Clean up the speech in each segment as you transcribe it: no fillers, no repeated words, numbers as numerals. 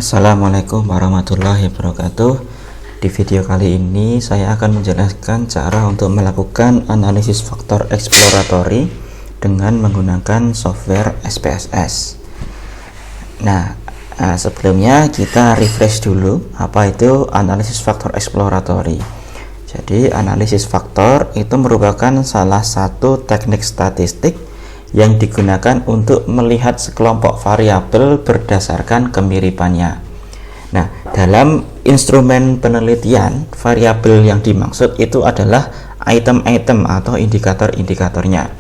Assalamualaikum warahmatullahi wabarakatuh. Di video kali ini saya akan menjelaskan cara untuk melakukan analisis faktor eksploratory dengan menggunakan software SPSS. Nah, sebelumnya kita refresh dulu apa itu analisis faktor eksploratory. Jadi analisis faktor itu merupakan salah satu teknik statistik yang digunakan untuk melihat sekelompok variabel berdasarkan kemiripannya. Nah, dalam instrumen penelitian, variabel yang dimaksud itu adalah item-item atau indikator-indikatornya.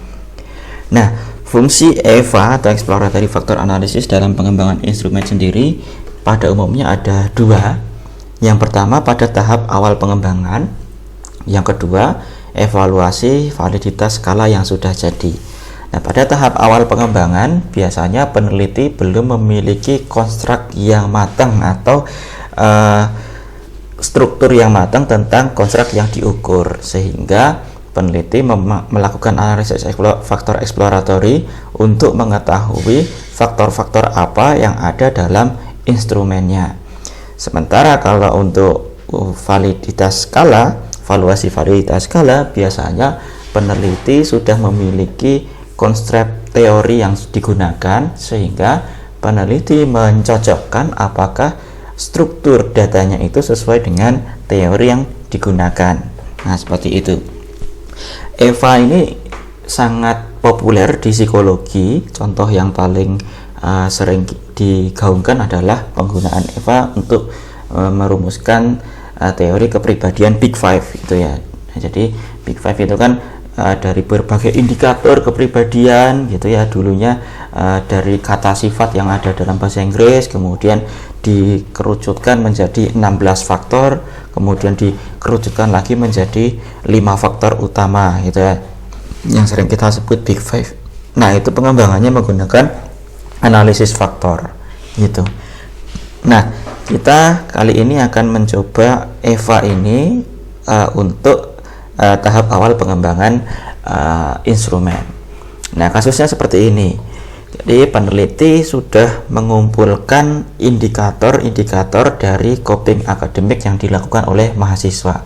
Nah, fungsi EVA atau exploratory factor analysis dalam pengembangan instrumen sendiri pada umumnya ada dua. Yang pertama pada tahap awal pengembangan, yang kedua evaluasi validitas skala yang sudah jadi. Nah, pada tahap awal pengembangan biasanya peneliti belum memiliki konstruk yang matang atau struktur yang matang tentang konstruk yang diukur, sehingga peneliti melakukan analisis faktor eksploratory untuk mengetahui faktor-faktor apa yang ada dalam instrumennya. Sementara kalau untuk validitas skala, valuasi validitas skala, biasanya peneliti sudah memiliki konstruk teori yang digunakan, sehingga peneliti mencocokkan apakah struktur datanya itu sesuai dengan teori yang digunakan. Nah, seperti itu. EVA ini sangat populer di psikologi. Contoh yang paling sering digaungkan adalah penggunaan EVA untuk merumuskan teori kepribadian Big Five itu ya. Nah, jadi Big Five itu kan dari berbagai indikator kepribadian gitu ya, dulunya dari kata sifat yang ada dalam bahasa Inggris, kemudian dikerucutkan menjadi 16 faktor, kemudian dikerucutkan lagi menjadi 5 faktor utama gitu ya, yang sering kita sebut Big Five. Nah, itu pengembangannya menggunakan analisis faktor gitu. Nah, kita kali ini akan mencoba EVA ini untuk tahap awal pengembangan instrumen. Nah, kasusnya seperti ini. Jadi peneliti sudah mengumpulkan indikator-indikator dari coping akademik yang dilakukan oleh mahasiswa.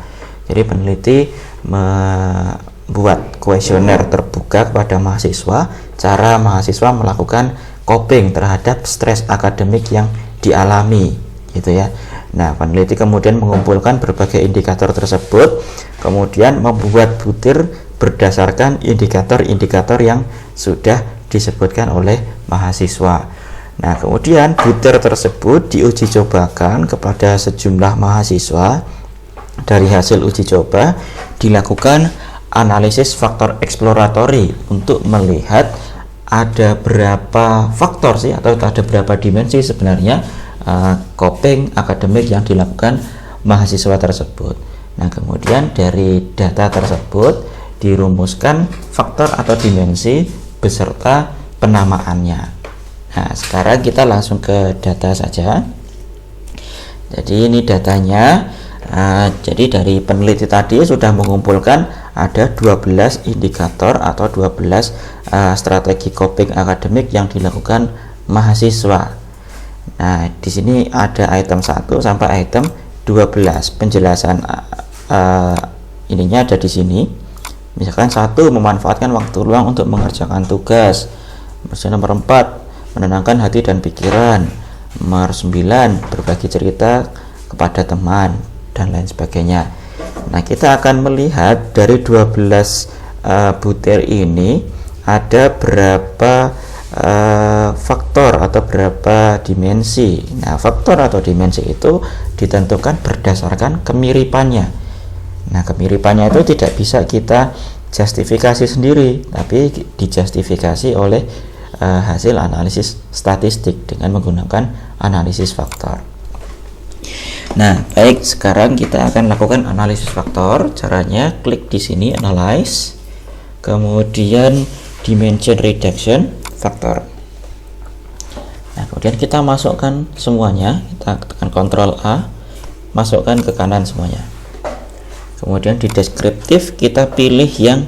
Jadi peneliti membuat kuesioner terbuka kepada mahasiswa, cara mahasiswa melakukan coping terhadap stres akademik yang dialami gitu ya. Nah, peneliti kemudian mengumpulkan berbagai indikator tersebut, kemudian membuat butir berdasarkan indikator-indikator yang sudah disebutkan oleh mahasiswa. Nah, kemudian butir tersebut diuji cobakan kepada sejumlah mahasiswa. Dari hasil uji coba dilakukan analisis faktor eksploratory untuk melihat ada berapa faktor sih, atau ada berapa dimensi sebenarnya coping akademik yang dilakukan mahasiswa tersebut. Nah, kemudian dari data tersebut dirumuskan faktor atau dimensi beserta penamaannya. Nah, sekarang kita langsung ke data saja. Jadi ini datanya. Jadi dari peneliti tadi sudah mengumpulkan ada 12 indikator atau 12 strategi coping akademik yang dilakukan mahasiswa. Nah, di sini ada item 1 sampai item 12. Penjelasan ininya ada di sini. Misalkan 1, memanfaatkan waktu luang untuk mengerjakan tugas. Nomor 4, menenangkan hati dan pikiran. Nomor 9, berbagi cerita kepada teman, dan lain sebagainya. Nah, kita akan melihat dari 12 butir ini ada berapa faktor atau berapa dimensi. Nah, faktor atau dimensi itu ditentukan berdasarkan kemiripannya. Nah, kemiripannya itu tidak bisa kita justifikasi sendiri, tapi dijustifikasi oleh hasil analisis statistik dengan menggunakan analisis faktor. Nah, baik, sekarang kita akan lakukan analisis faktor. Caranya klik di sini analyze, kemudian dimension reduction faktor. Nah, kemudian kita masukkan semuanya, kita tekan Ctrl A, masukkan ke kanan semuanya. Kemudian di deskriptif kita pilih yang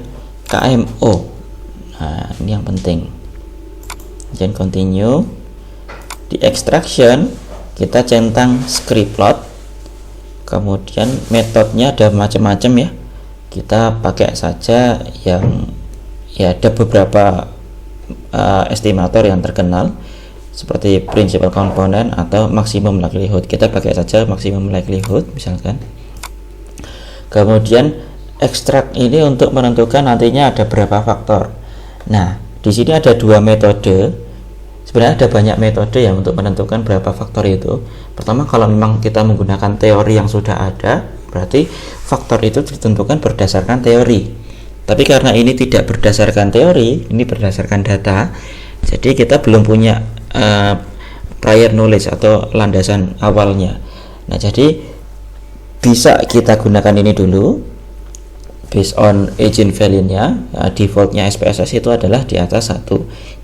KMO. Nah, ini yang penting. Kemudian continue. Di extraction kita centang scriptplot, kemudian metodenya ada macam-macam ya, kita pakai saja yang ya ada beberapa estimator yang terkenal seperti principal component atau maximum likelihood. Kita pakai saja maximum likelihood misalkan. Kemudian ekstrak ini untuk menentukan nantinya ada berapa faktor. Nah, di sini ada dua metode. Sebenarnya ada banyak metode ya untuk menentukan berapa faktor itu. Pertama, kalau memang kita menggunakan teori yang sudah ada, berarti faktor itu ditentukan berdasarkan teori. Tapi karena ini tidak berdasarkan teori, ini berdasarkan data, jadi kita belum punya prior knowledge atau landasan awalnya. Nah, jadi bisa kita gunakan ini dulu based on agent value-nya. Defaultnya SPSS itu adalah di atas 1.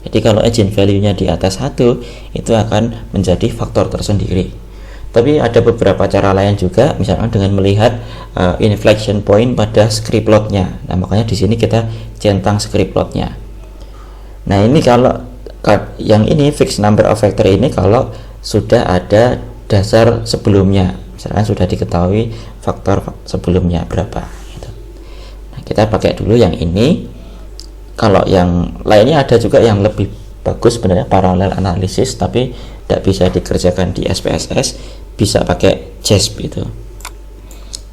Jadi kalau agent value-nya di atas 1 itu akan menjadi faktor tersendiri. Tapi ada beberapa cara lain juga, misalkan dengan melihat inflection point pada script plotnya. Nah, makanya di sini kita centang script plotnya. Nah, ini kalau yang ini fixed number of factor ini kalau sudah ada dasar sebelumnya, misalkan sudah diketahui faktor sebelumnya berapa gitu. Nah, kita pakai dulu yang ini. Kalau yang lainnya ada juga yang lebih bagus sebenarnya, parallel analysis, tapi tidak bisa dikerjakan di SPSS, bisa pakai JASP itu.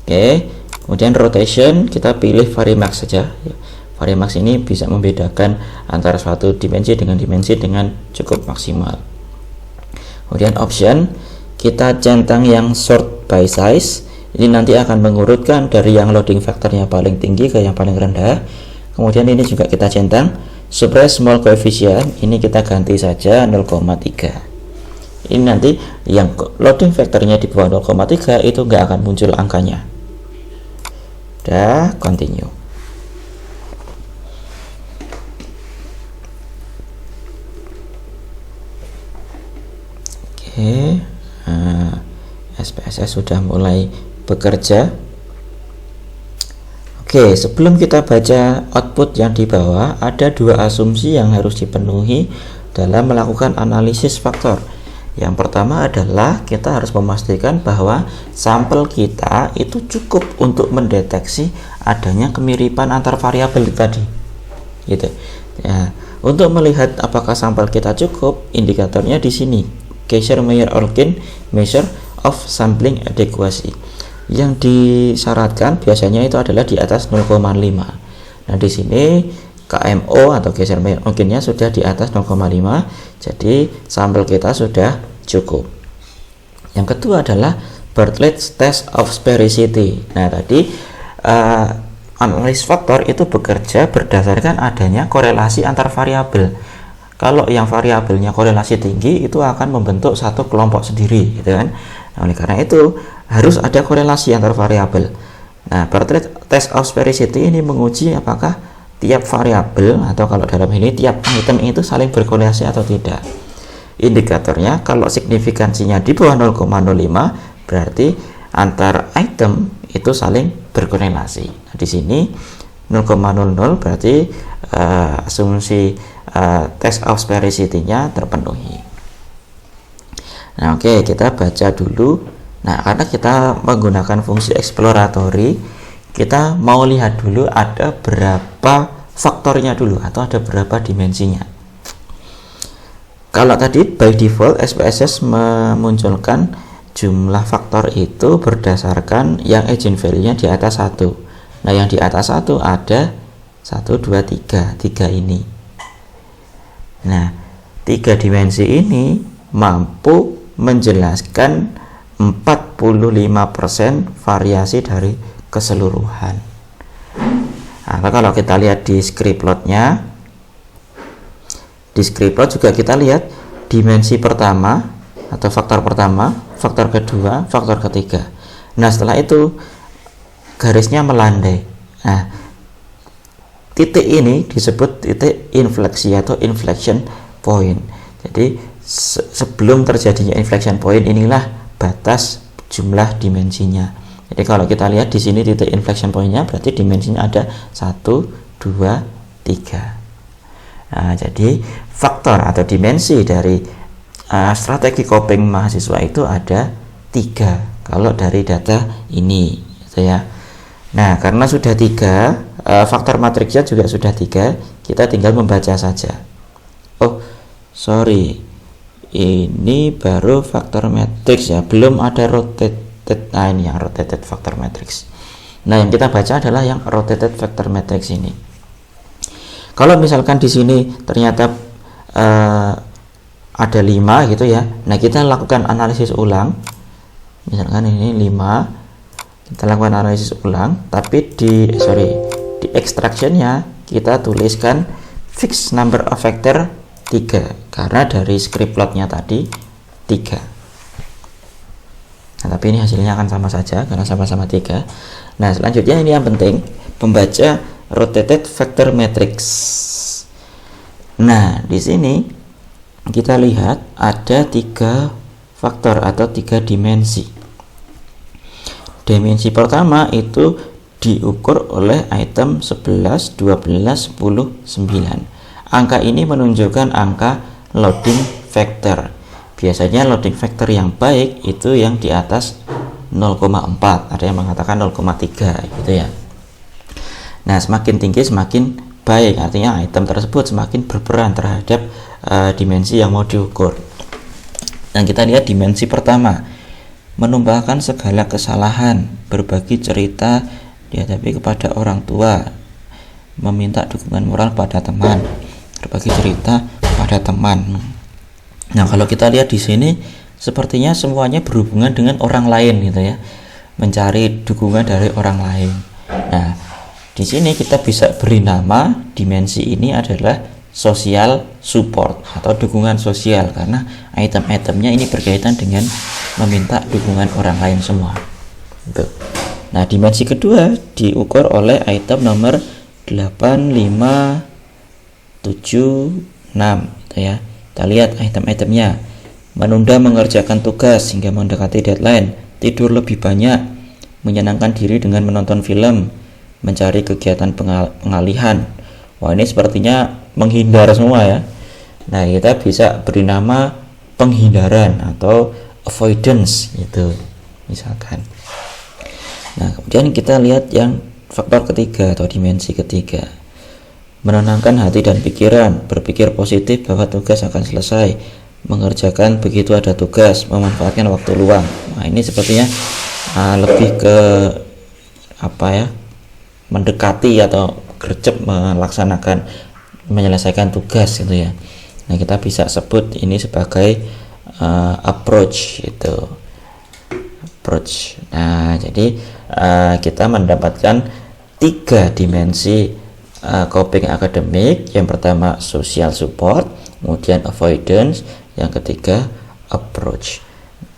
Oke, kemudian rotation kita pilih Varimax saja. Varimax ini bisa membedakan antara suatu dimensi dengan cukup maksimal. Kemudian option kita centang yang sort by size. Ini nanti akan mengurutkan dari yang loading faktornya paling tinggi ke yang paling rendah. Kemudian ini juga kita centang suppress small coefficient, ini kita ganti saja 0,3. Ini nanti yang loading faktornya di bawah 0,3 itu nggak akan muncul angkanya. Udah, continue. Oke, SPSS sudah mulai bekerja. Oke, sebelum kita baca output yang di bawah, ada dua asumsi yang harus dipenuhi dalam melakukan analisis faktor. Yang pertama adalah kita harus memastikan bahwa sampel kita itu cukup untuk mendeteksi adanya kemiripan antar variabel tadi. Gitu. Ya, untuk melihat apakah sampel kita cukup, indikatornya di sini. Kaiser-Meyer-Olkin measure of sampling adequacy. Yang disyaratkan biasanya itu adalah di atas 0,5. Nah, di sini KMO atau Kaiser-Meyer-Olkinnya sudah di atas 0,5, jadi sampel kita sudah cukup. Yang kedua adalah Bartlett's test of sphericity. Nah, tadi analis faktor itu bekerja berdasarkan adanya korelasi antar variabel. Kalau yang variabelnya korelasi tinggi itu akan membentuk satu kelompok sendiri, gitu kan. Nah, oleh karena itu harus ada korelasi antar variabel. Nah, Bartlett test of sphericity ini menguji apakah tiap variabel atau kalau dalam ini tiap item itu saling berkorelasi atau tidak. Indikatornya kalau signifikansinya di bawah 0,05 berarti antar item itu saling berkorelasi. Nah, di sini 0,00 berarti asumsi test of sphericity-nya terpenuhi. Nah, oke, kita baca dulu. Nah, karena kita menggunakan fungsi exploratory, kita mau lihat dulu ada berapa faktornya dulu atau ada berapa dimensinya. Kalau tadi by default SPSS memunculkan jumlah faktor itu berdasarkan yang agent value-nya di atas 1. Nah, yang di atas 1 ada 1, 2, 3 ini. Nah, 3 dimensi ini mampu menjelaskan 45% variasi dari keseluruhan. Nah, kalau kita lihat di script plotnya, di script plot juga kita lihat dimensi pertama atau faktor pertama, faktor kedua, faktor ketiga. Nah, setelah itu garisnya melandai. Nah, titik ini disebut titik infleksi atau inflection point. Jadi sebelum terjadinya inflection point inilah batas jumlah dimensinya. Jadi kalau kita lihat di sini titik inflection point-nya berarti dimensinya ada 1, 2, 3. Nah, jadi faktor atau dimensi dari strategi coping mahasiswa itu ada 3 kalau dari data ini, gitu ya. Nah, karena sudah 3, faktor matriksnya juga sudah 3, kita tinggal membaca saja. Oh, sorry, ini baru faktor matriks ya, belum ada rotated. Nah, ini yang rotated faktor matriks. Nah, yang kita baca adalah yang rotated factor matrix ini. Kalau misalkan di sini ternyata ada 5 gitu ya. Nah, kita lakukan analisis ulang. Misalkan ini 5. Kita lakukan analisis ulang, tapi di extractionnya kita tuliskan fixed number of factor 3 karena dari script plotnya tadi 3. Nah, tapi ini hasilnya akan sama saja karena sama-sama 3. Nah, selanjutnya ini yang penting, membaca rotated factor matrix. Nah, di sini kita lihat ada 3 faktor atau 3 dimensi. Dimensi pertama itu diukur oleh item 11, 12, 10, 9. Angka ini menunjukkan angka loading factor. Biasanya loading factor yang baik itu yang di atas 0,4, ada yang mengatakan 0,3 gitu ya. Nah, semakin tinggi semakin baik, artinya item tersebut semakin berperan terhadap dimensi yang mau diukur. Dan kita lihat dimensi pertama, menumpahkan segala kesalahan, berbagi cerita dihadapi kepada orang tua, meminta dukungan moral pada teman, berbagi cerita pada teman. Nah, kalau kita lihat di sini sepertinya semuanya berhubungan dengan orang lain gitu ya, mencari dukungan dari orang lain. Nah, di sini kita bisa beri nama dimensi ini adalah social support atau dukungan sosial, karena item-itemnya ini berkaitan dengan meminta dukungan orang lain semua. Tuh. Nah, dimensi kedua diukur oleh item nomor 8, 5, 7, 6 gitu ya. Kita lihat item-itemnya. Menunda mengerjakan tugas hingga mendekati deadline, tidur lebih banyak, menyenangkan diri dengan menonton film, mencari kegiatan pengalihan. Wah, ini sepertinya menghindar semua ya. Nah, kita bisa beri nama penghindaran atau avoidance gitu misalkan. Nah, kemudian kita lihat yang faktor ketiga atau dimensi ketiga, menenangkan hati dan pikiran, berpikir positif bahwa tugas akan selesai, mengerjakan begitu ada tugas, memanfaatkan waktu luang. Nah, ini sepertinya lebih ke mendekati atau gercep melaksanakan menyelesaikan tugas gitu ya. Nah, kita bisa sebut ini sebagai approach itu. Approach. Nah, jadi kita mendapatkan 3 dimensi coping akademik. Yang pertama social support, kemudian avoidance, yang ketiga approach.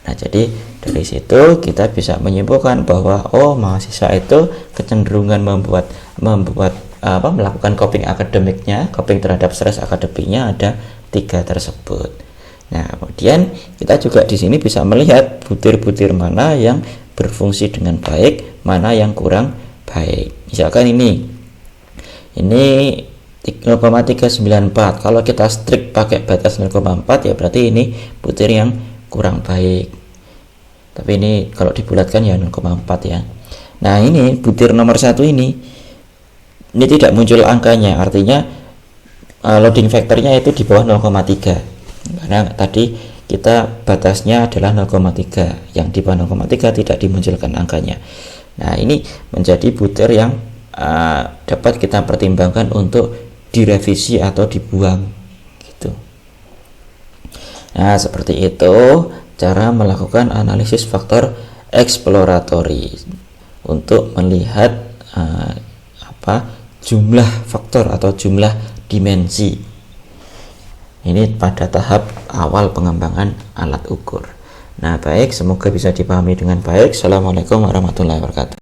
Nah, jadi dari situ kita bisa menyimpulkan bahwa mahasiswa itu kecenderungan melakukan coping akademiknya, coping terhadap stres akademiknya ada 3 tersebut. Nah, kemudian kita juga di sini bisa melihat butir-butir mana yang berfungsi dengan baik, mana yang kurang baik. Misalkan ini 0,394. Kalau kita strict pakai batas 0,4 ya berarti ini butir yang kurang baik. Tapi ini kalau dibulatkan ya 0,4 ya. Nah, ini butir nomor 1 ini tidak muncul angkanya, artinya loading factornya itu di bawah 0,3. Karena tadi kita batasnya adalah 0,3, yang di bawah 0,3 tidak dimunculkan angkanya. Nah, ini menjadi butir yang dapat kita pertimbangkan untuk direvisi atau dibuang gitu. Nah, seperti itu cara melakukan analisis faktor eksploratory untuk melihat jumlah faktor atau jumlah dimensi. Ini pada tahap awal pengembangan alat ukur. Nah, baik, semoga bisa dipahami dengan baik. Assalamualaikum warahmatullahi wabarakatuh.